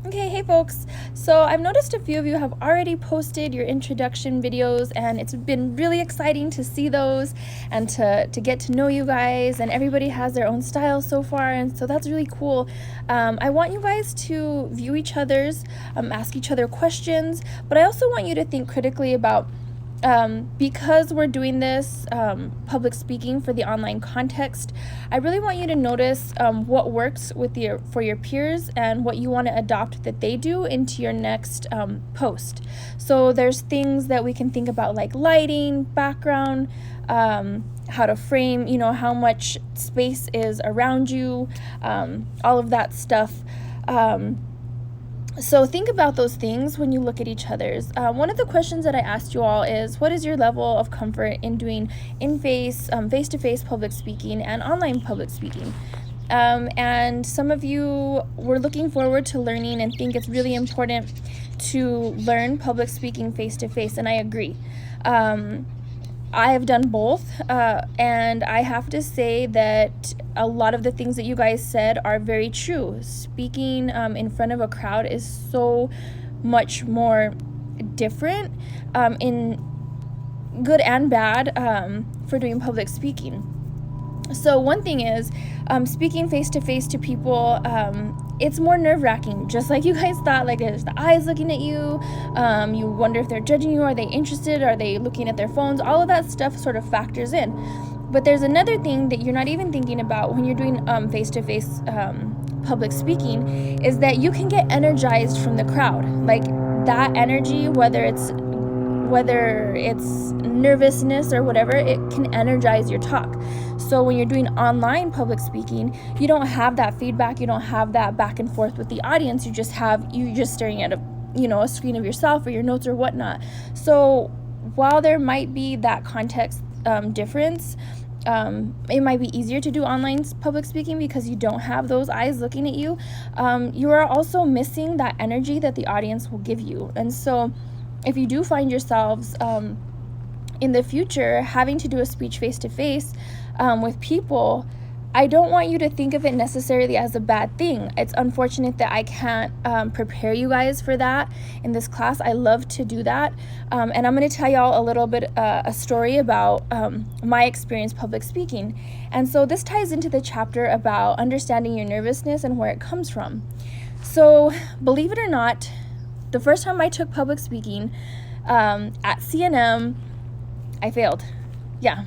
Okay, hey folks. So I've noticed a few of you have already posted your introduction videos, and it's been really exciting to see those and to get to know you guys, and everybody has their own style so far, and so that's really cool. I want you guys to view each other's, ask each other questions, but I also want you to think critically about because we're doing this public speaking for the online context. I really want you to notice what works for your peers and what you want to adopt that they do into your next post. So there's things that we can think about, like lighting, background, how to frame, how much space is around you, all of that stuff. So think about those things when you look at each other's. One of the questions that I asked you all is, what is your level of comfort in doing face-to-face public speaking and online public speaking? And some of you were looking forward to learning and think it's really important to learn public speaking face-to-face, and I agree. I have done both, and I have to say that a lot of the things that you guys said are very true. Speaking in front of a crowd is so much more different in good and bad for doing public speaking. So one thing is, speaking face-to-face to people, it's more nerve-wracking, just like you guys thought. Like, there's the eyes looking at you, you wonder if they're judging you, are they interested, are they looking at their phones, all of that stuff sort of factors in. But there's another thing that you're not even thinking about when you're doing face-to-face public speaking, is that you can get energized from the crowd. Like, that energy, whether it's nervousness or whatever, it can energize your talk. So when you're doing online public speaking, you don't have that feedback, you don't have that back and forth with the audience, you're just staring at a screen of yourself or your notes or whatnot. So while there might be that context difference, it might be easier to do online public speaking because you don't have those eyes looking at you. You are also missing that energy that the audience will give you. And so if you do find yourselves in the future having to do a speech face-to-face with people, I don't want you to think of it necessarily as a bad thing. It's unfortunate that I can't prepare you guys for that in this class. I love to do that. And I'm going to tell y'all a little bit a story about my experience public speaking. And so this ties into the chapter about understanding your nervousness and where it comes from. So believe it or not, the first time I took public speaking at CNM, I failed. Yeah.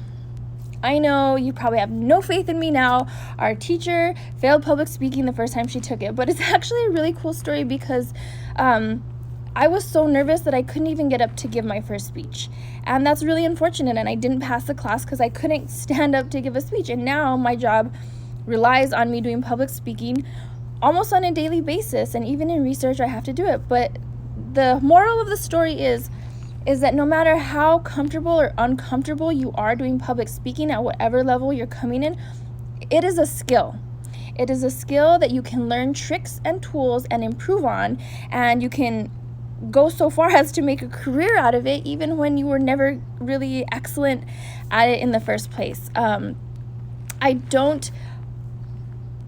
I know you probably have no faith in me now. Our teacher failed public speaking the first time she took it, but it's actually a really cool story because I was so nervous that I couldn't even get up to give my first speech. And that's really unfortunate, and I didn't pass the class because I couldn't stand up to give a speech. And now my job relies on me doing public speaking almost on a daily basis, and even in research I have to do it. But the moral of the story is that no matter how comfortable or uncomfortable you are doing public speaking at whatever level you're coming in, it is a skill. It is a skill that you can learn tricks and tools and improve on, and you can go so far as to make a career out of it even when you were never really excellent at it in the first place. I don't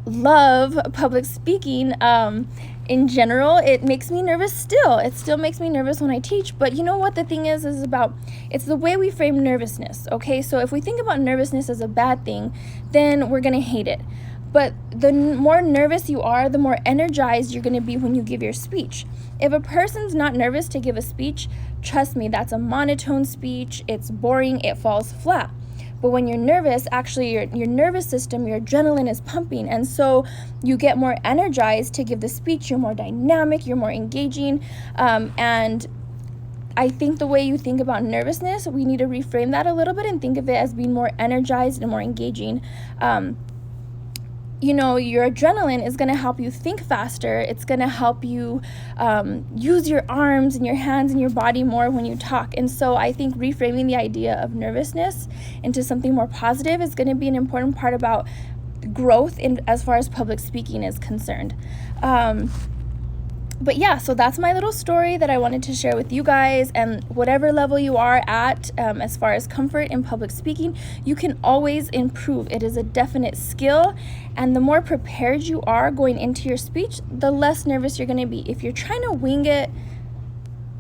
love public speaking in general. It makes me nervous still. It still makes me nervous when I teach. But you know what the thing is about, it's the way we frame nervousness, okay? So if we think about nervousness as a bad thing, then we're going to hate it. But the more nervous you are, the more energized you're going to be when you give your speech. If a person's not nervous to give a speech, trust me, that's a monotone speech. It's boring. It falls flat. But when you're nervous, actually your nervous system, your adrenaline is pumping. And so you get more energized to give the speech. You're more dynamic, you're more engaging. And I think the way you think about nervousness, we need to reframe that a little bit and think of it as being more energized and more engaging. Your adrenaline is going to help you think faster. It's going to help you use your arms and your hands and your body more when you talk. And so I think reframing the idea of nervousness into something more positive is going to be an important part about growth as far as public speaking is concerned. But yeah, so that's my little story that I wanted to share with you guys. And whatever level you are at, as far as comfort in public speaking, you can always improve. It is a definite skill. And the more prepared you are going into your speech, the less nervous you're going to be. If you're trying to wing it,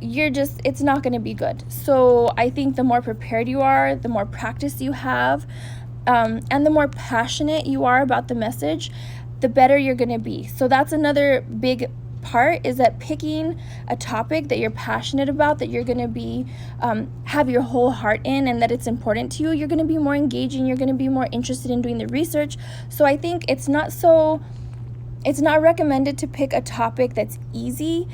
it's not going to be good. So I think the more prepared you are, the more practice you have, and the more passionate you are about the message, the better you're going to be. So that's another big part, is that picking a topic that you're passionate about, that you're going to be have your whole heart in, and that it's important to you, you're going to be more engaging, you're going to be more interested in doing the research. So I think it's not recommended to pick a topic that's easy.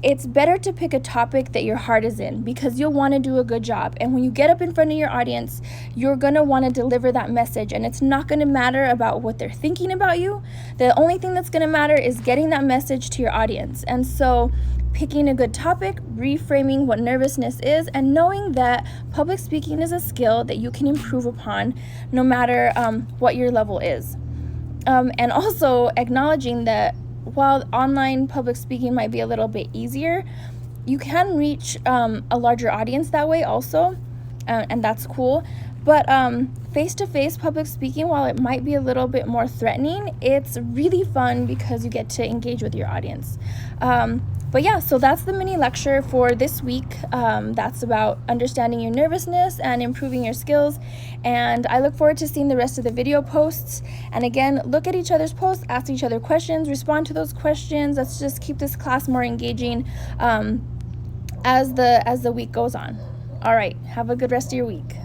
It's better to pick a topic that your heart is in, because you'll want to do a good job. And when you get up in front of your audience, you're going to want to deliver that message. And it's not going to matter about what they're thinking about you. The only thing that's going to matter is getting that message to your audience. And so picking a good topic, reframing what nervousness is, and knowing that public speaking is a skill that you can improve upon no matter what your level is. And also acknowledging that while online public speaking might be a little bit easier, you can reach a larger audience that way also, and that's cool. But face-to-face public speaking, while it might be a little bit more threatening, it's really fun because you get to engage with your audience. But yeah, so that's the mini lecture for this week. That's about understanding your nervousness and improving your skills. And I look forward to seeing the rest of the video posts. And again, look at each other's posts, ask each other questions, respond to those questions. Let's just keep this class more engaging as the week goes on. All right, have a good rest of your week.